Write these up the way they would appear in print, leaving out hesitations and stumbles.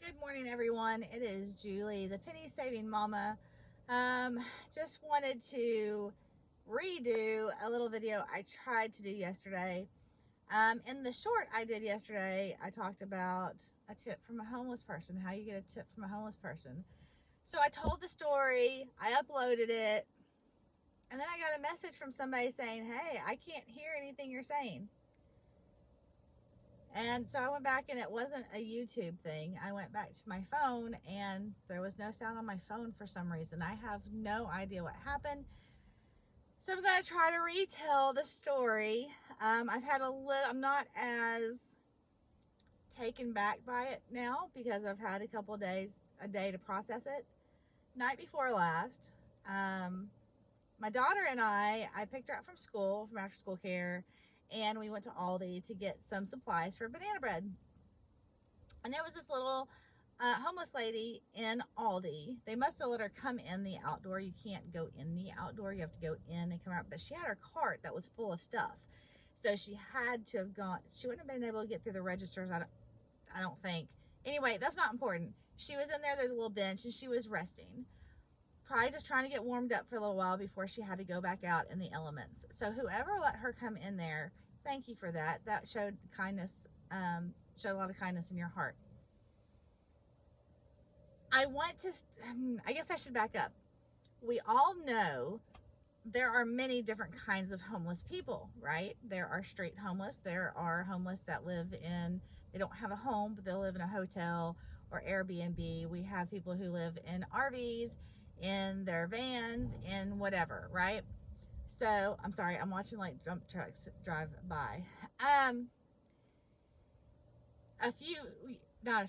Good morning, everyone. It is Julie, the penny saving mama. Just wanted to redo a little video I tried to do yesterday. In the short I did yesterday, I talked about a tip from a homeless person, how you get a tip from a homeless person. So I told the story, I uploaded it, and then I got a message from somebody saying, "Hey, I can't hear anything you're saying." And so I went back, and it wasn't a YouTube thing. I went back to my phone and there was no sound on my phone for some reason. I have no idea what happened. So I'm going to try to retell the story. I've had I'm not as taken back by it now because I've had a day to process it. Night before last, my daughter and I picked her up from school, from after school care, and we went to Aldi to get some supplies for banana bread. And there was this little homeless lady in Aldi. They must have let her come in the outdoor. You can't go in the outdoor. You have to go in and come out. But she had her cart that was full of stuff. So she had to have gone. She wouldn't have been able to get through the registers, I don't think. Anyway, that's not important. She was in there. There's a little bench, and she was resting. Probably just trying to get warmed up for a little while before she had to go back out in the elements. So whoever let her come in there, thank you for that. That showed kindness, showed a lot of kindness in your heart. I guess I should back up. We all know there are many different kinds of homeless people, right? There are street homeless. There are homeless that they don't have a home, but they'll live in a hotel or Airbnb. We have people who live in RVs, in their vans, in whatever, right? So, I'm sorry, I'm watching like dump trucks drive by.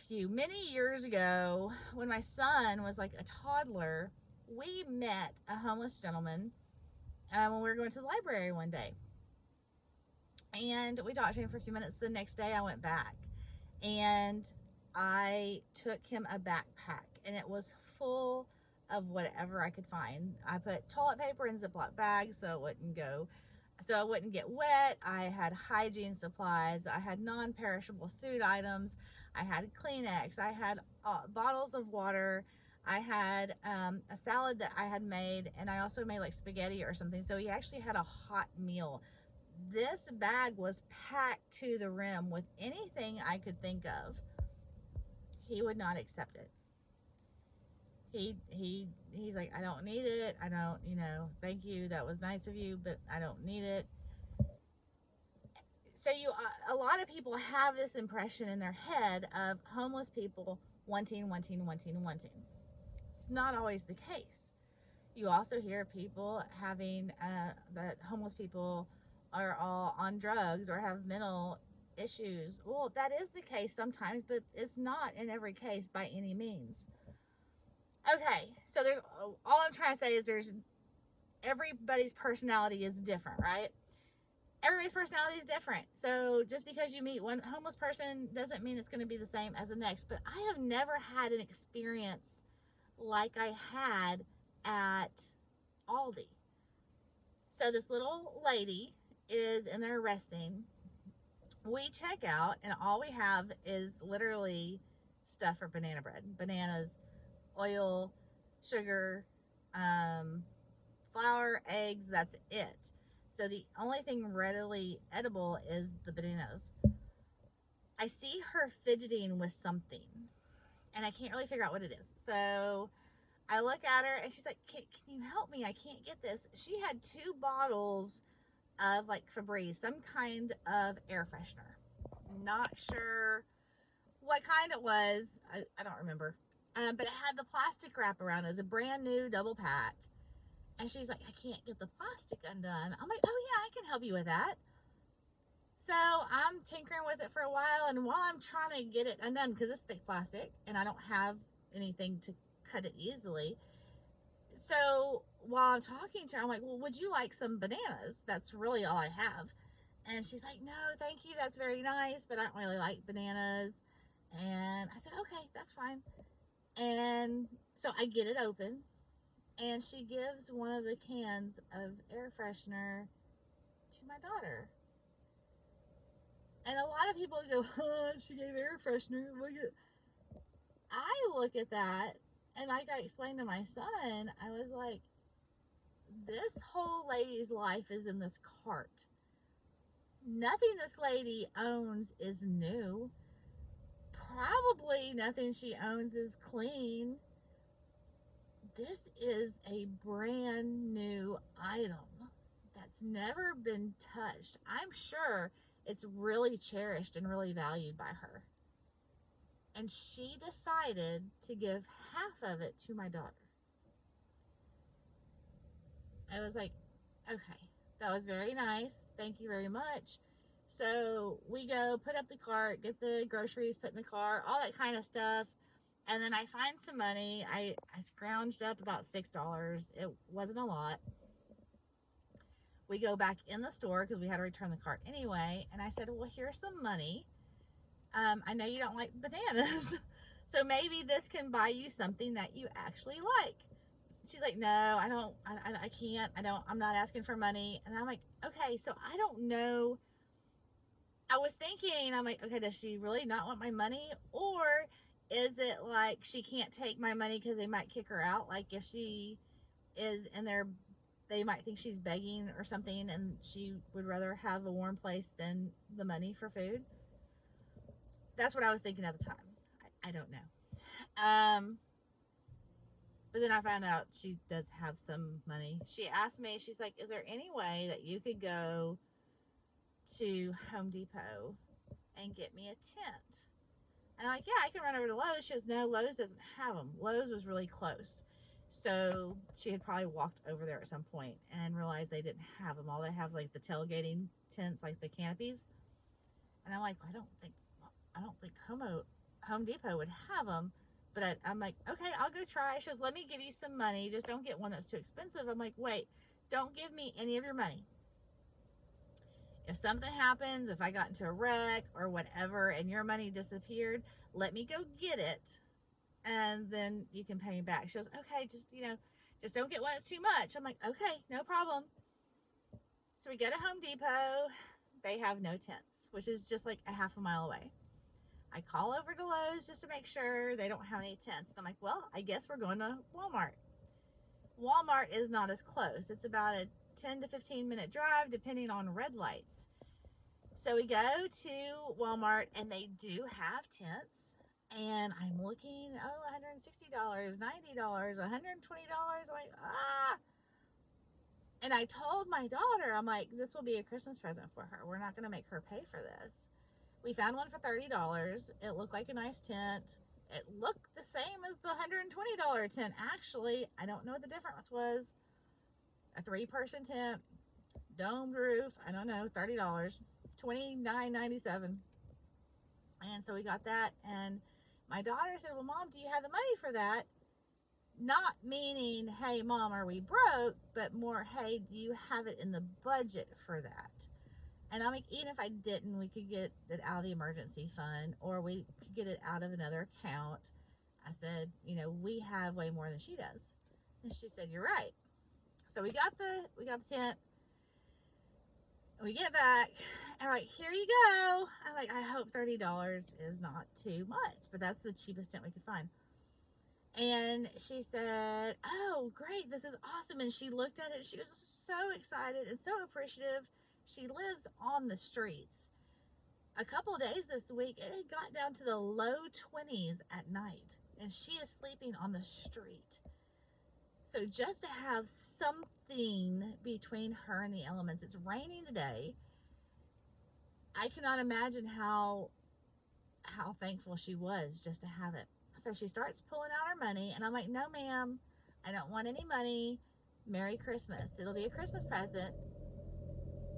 Many years ago, when my son was like a toddler, we met a homeless gentleman when we were going to the library one day. And we talked to him for a few minutes. The next day, I went back and I took him a backpack, and it was full of whatever I could find. I put toilet paper in Ziploc bags so I wouldn't get wet. I had hygiene supplies. I had non-perishable food items. I had Kleenex. I had bottles of water. I had a salad that I had made, and I also made like spaghetti or something. So he actually had a hot meal. This bag was packed to the rim with anything I could think of. He would not accept it. He's like, "I don't need it. I don't, thank you. That was nice of you, but I don't need it." So a lot of people have this impression in their head of homeless people wanting. It's not always the case. You also hear people having that homeless people are all on drugs or have mental issues. Well, that is the case sometimes, but it's not in every case by any means. Okay, so all I'm trying to say is everybody's personality is different, right? Everybody's personality is different. So just because you meet one homeless person doesn't mean it's going to be the same as the next. But I have never had an experience like I had at Aldi. So this little lady is in there resting. We check out, and all we have is literally stuff for banana bread: bananas, oil, sugar, flour, eggs. That's it. So the only thing readily edible is the bananas. I see her fidgeting with something, and I can't really figure out what it is. So I look at her, and she's like, can you help me? I can't get this. She had 2 bottles of like Febreze, some kind of air freshener. Not sure what kind it was. I don't remember. But it had the plastic wrap around it. It was a brand new double pack. And she's like, "I can't get the plastic undone." I'm like, "Oh yeah, I can help you with that." So I'm tinkering with it for a while, and while I'm trying to get it undone, because it's thick plastic and I don't have anything to cut it easily. So while I'm talking to her, I'm like, "Well, would you like some bananas? That's really all I have." And she's like, "No, thank you. That's very nice, but I don't really like bananas." And I said, "Okay, that's fine." And so I get it open, and she gives one of the cans of air freshener to my daughter. And a lot of people go, "Huh, she gave air freshener. Look at." look at that, and like I explained to my son, I was like, this whole lady's life is in this cart. Nothing this lady owns is new. Probably nothing she owns is clean. This is a brand new item that's never been touched. I'm sure it's really cherished and really valued by her. And she decided to give half of it to my daughter. I was like, okay, that was very nice. Thank you very much. So we go put up the cart, get the groceries put in the car, all that kind of stuff. And then I find some money. I scrounged up about $6. It wasn't a lot. We go back in the store because we had to return the cart anyway. And I said, well, here's some money. I know you don't like bananas. So maybe this can buy you something that you actually like. She's like, no, I don't, I can't, I'm not asking for money. And I'm like, okay, so I don't know. I was thinking, I'm like, okay, does she really not want my money? Or is it like she can't take my money because they might kick her out? Like if she is in there, they might think she's begging or something and she would rather have a warm place than the money for food. That's what I was thinking at the time. I don't know. But then I found out she does have some money. She asked me, she's like, is there any way that you could go to Home Depot and get me a tent? And I'm like, yeah, I can run over to Lowe's. She goes, no, Lowe's doesn't have them. Lowe's was really close. So she had probably walked over there at some point and realized they didn't have them. All they have like the tailgating tents, like the canopies. And I'm like, I don't think Home Depot would have them. But I'm like, okay, I'll go try. She goes, let me give you some money. Just don't get one that's too expensive. I'm like, wait, don't give me any of your money. If something happens, if I got into a wreck or whatever and your money disappeared, let me go get it and then you can pay me back. She goes, okay, just don't get one that's too much. I'm like, okay, no problem. So we go to Home Depot. They have no tents, which is just like a half a mile away. I call over to Lowe's just to make sure they don't have any tents. I'm like, well, I guess we're going to Walmart. Walmart is not as close. It's about a 10 to 15 minute drive depending on red lights. So we go to Walmart and they do have tents. And I'm looking, $160, $90, $120. I'm like, ah. And I told my daughter, I'm like, this will be a Christmas present for her. We're not going to make her pay for this. We found one for $30. It looked like a nice tent. It looked the same as the $120 tent. Actually, I don't know what the difference was. A 3-person tent, domed roof, I don't know, $30, $29.97. And so we got that. And my daughter said, well, Mom, do you have the money for that? Not meaning, hey, Mom, are we broke? But more, hey, do you have it in the budget for that? And I'm like, even if I didn't, we could get it out of the emergency fund or we could get it out of another account. I said, we have way more than she does. And she said, you're right. So we got the tent. We get back and we're like, here you go. I'm like, I hope $30 is not too much, but that's the cheapest tent we could find. And she said, oh, great, this is awesome. And she looked at it. She was so excited and so appreciative. She lives on the streets. A couple of days this week, it had got down to the low 20s at night, and she is sleeping on the street. So just to have something between her and the elements. It's raining today. I cannot imagine how thankful she was just to have it. So she starts pulling out her money, and I'm like, no, ma'am, I don't want any money. Merry Christmas. It'll be a Christmas present.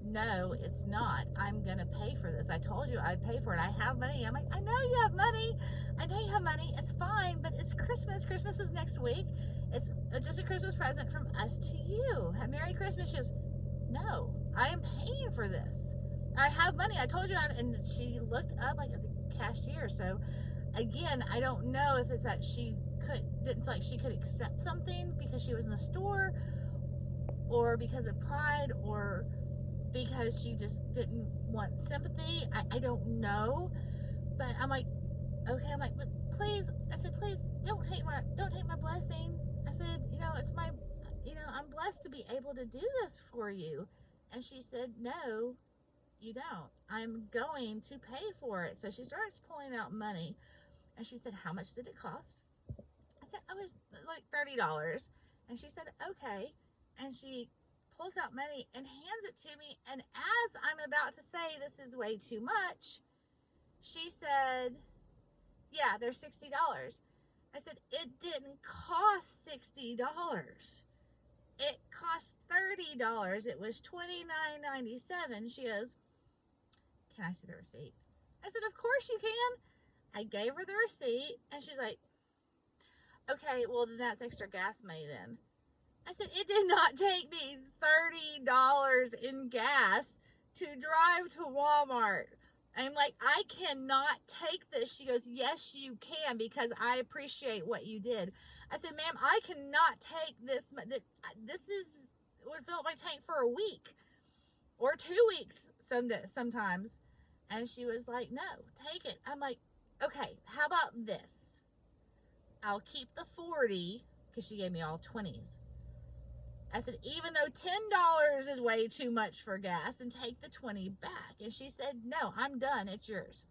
No, it's not. I'm going to pay for this. I told you I'd pay for it. I have money. I'm like, I know you have money. I know you have money. It's fine, but it's Christmas. Christmas is next week. It's just a Christmas present from us to you. Merry Christmas. She goes, no, I am paying for this. I have money. I told you. And she looked up like at the cashier. So again, I don't know if it's that she didn't feel like she could accept something because she was in the store, or because of pride, or because she just didn't want sympathy. I don't know. But I'm like, okay, but please, I said, please don't take my blessing. I said, it's my, I'm blessed to be able to do this for you. And she said, no, you don't. I'm going to pay for it. So she starts pulling out money, and she said, how much did it cost? I said, oh, it was like $30. And she said, okay. And she pulls out money and hands it to me. And as I'm about to say, this is way too much, she said, yeah, they're $60. I said, it didn't cost $60. It cost $30. It was $29.97. She goes, can I see the receipt? I said, of course you can. I gave her the receipt, and she's like, okay, well, then that's extra gas money then. I said, it did not take me $30 in gas to drive to Walmart. I'm like, I cannot take this. She goes, yes, you can, because I appreciate what you did. I said, ma'am, I cannot take this. This would fill up my tank for a week or 2 weeks sometimes. And she was like, no, take it. I'm like, okay, how about this? I'll keep the 40, because she gave me all 20s. I said, even though $10 is way too much for gas, and take the 20 back. And she said, no, I'm done. It's yours.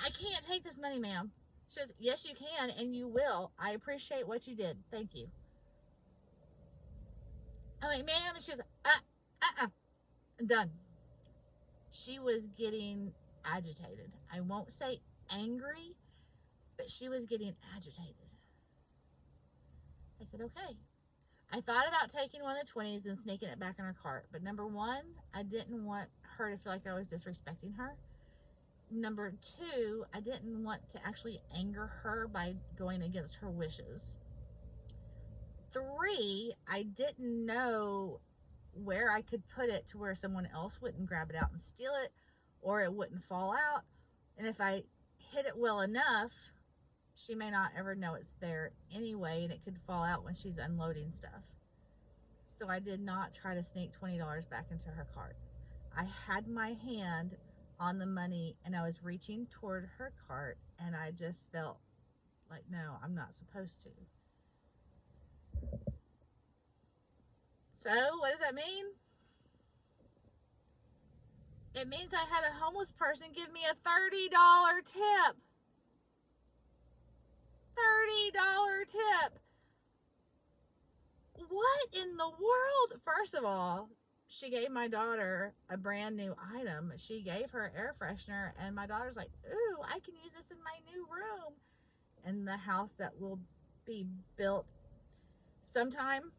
I can't take this money, ma'am. She goes, yes, you can, and you will. I appreciate what you did. Thank you. I'm like, ma'am, and she goes, done. She was getting agitated. I won't say angry, but she was getting agitated. I said, okay. I thought about taking one of the 20s and sneaking it back in her cart. But number one, I didn't want her to feel like I was disrespecting her. Number two, I didn't want to actually anger her by going against her wishes. Three, I didn't know where I could put it to where someone else wouldn't grab it out and steal it, or it wouldn't fall out. And if I hid it well enough, she may not ever know it's there anyway, and it could fall out when she's unloading stuff. So I did not try to sneak $20 back into her cart. I had my hand on the money, and I was reaching toward her cart, and I just felt like, no, I'm not supposed to. So what does that mean? It means I had a homeless person give me a $30 tip. $30 tip. What in the world? First of all, she gave my daughter a brand new item. She gave her air freshener, and my daughter's like, ooh, I can use this in my new room in the house that will be built sometime.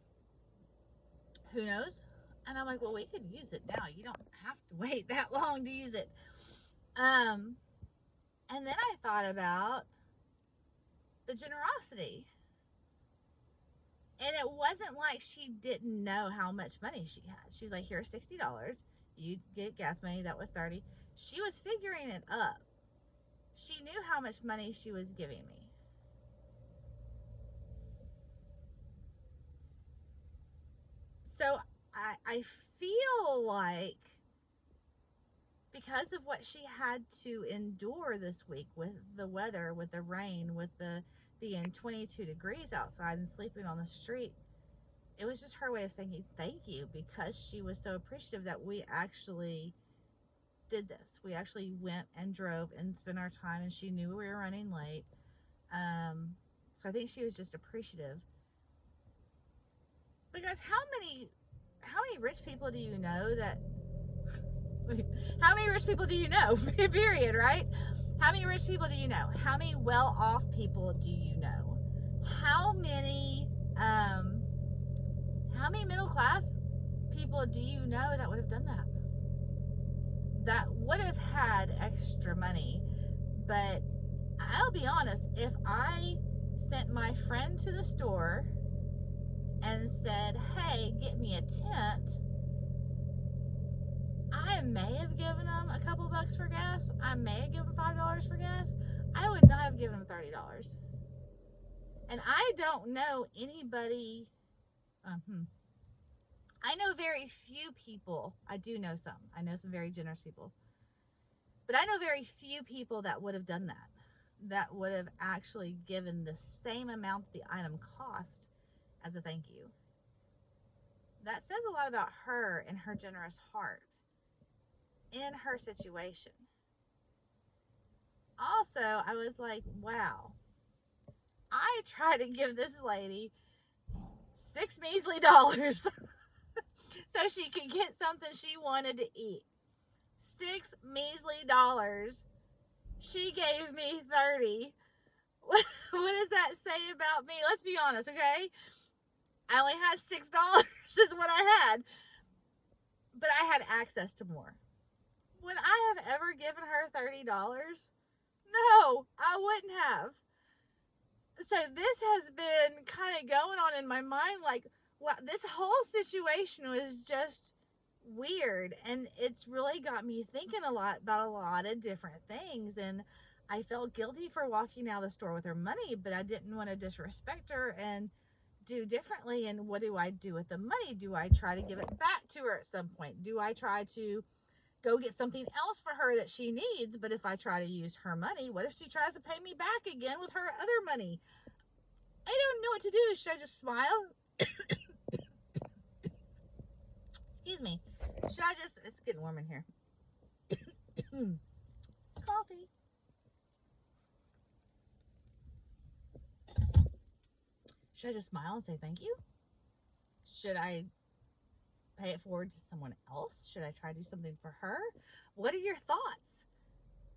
Who knows? And I'm like, well, we could use it now. You don't have to wait that long to use it. And then I thought about the generosity. And it wasn't like she didn't know how much money she had. She's like, here's $60. You get gas money. That was $30. She was figuring it up. She knew how much money she was giving me. So I feel like because of what she had to endure this week with the weather, with the rain, with the being 22 degrees outside and sleeping on the street, it was just her way of saying thank you, because she was so appreciative that we actually did this. We actually went and drove and spent our time, and she knew we were running late. So I think she was just appreciative. But guys, how many rich people do you know that how many rich people do you know? Period, right? How many rich people do you know? How many well-off people do you know? How many middle-class people do you know that would have done that? That would have had extra money. But I'll be honest, if I sent my friend to the store and said, hey, get me a tent, I may have given them a couple bucks for gas. I may have given them $5 for gas. I would not have given them $30. And I don't know anybody. I know very few people. I do know some. I know some very generous people But I know very few people that would have done that. That would have actually given the same amount the item cost as a thank you. That says a lot about her and her generous heart in her situation. Also, I was like, wow, I tried to give this lady $6 measly so she could get something she wanted to eat. $6 measly. She gave me 30. What does that say about me? Let's be honest, okay? I only had $6 is what I had. But I had access to more. Would I have ever given her $30? No, I wouldn't have. So this has been kind of going on in my mind, like, wow, this whole situation was just weird, and it's really got me thinking a lot about a lot of different things. And I felt guilty for walking out of the store with her money, but I didn't want to disrespect her and do differently. And what do I do with the money? Do I try to give it back to her at some point? Do I try to go get something else for her that she needs? But if I try to use her money, what if she tries to pay me back again with her other money? I don't know what to do. Should I just smile? Excuse me. Should I just, it's getting warm in here. Coffee. Should I just smile and say thank you? Should I pay it forward to someone else? Should I try to do something for her? What are your thoughts?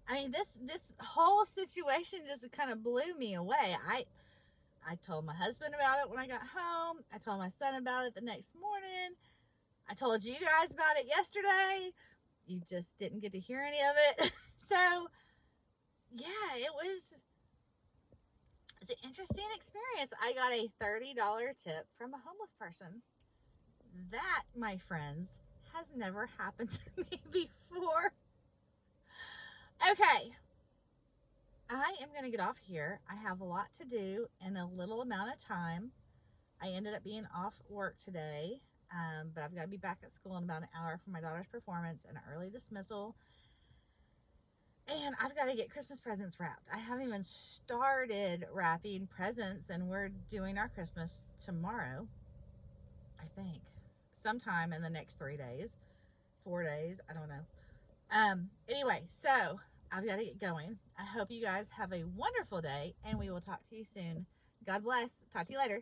I mean, this whole situation just kind of blew me away. I told my husband about it when I got home. I told my son about it the next morning. I told you guys about it yesterday. You just didn't get to hear any of it. So, yeah, it's an interesting experience. I got a $30 tip from a homeless person. That, my friends, has never happened to me before. Okay. I am going to get off here. I have a lot to do in a little amount of time. I ended up being off work today, but I've got to be back at school in about an hour for my daughter's performance and early dismissal. And I've got to get Christmas presents wrapped. I haven't even started wrapping presents, and we're doing our Christmas tomorrow, I think. Sometime in the next 3 days, 4 days, I don't know. Anyway, so I've got to get going. I hope you guys have a wonderful day, and we will talk to you soon. God bless. Talk to you later.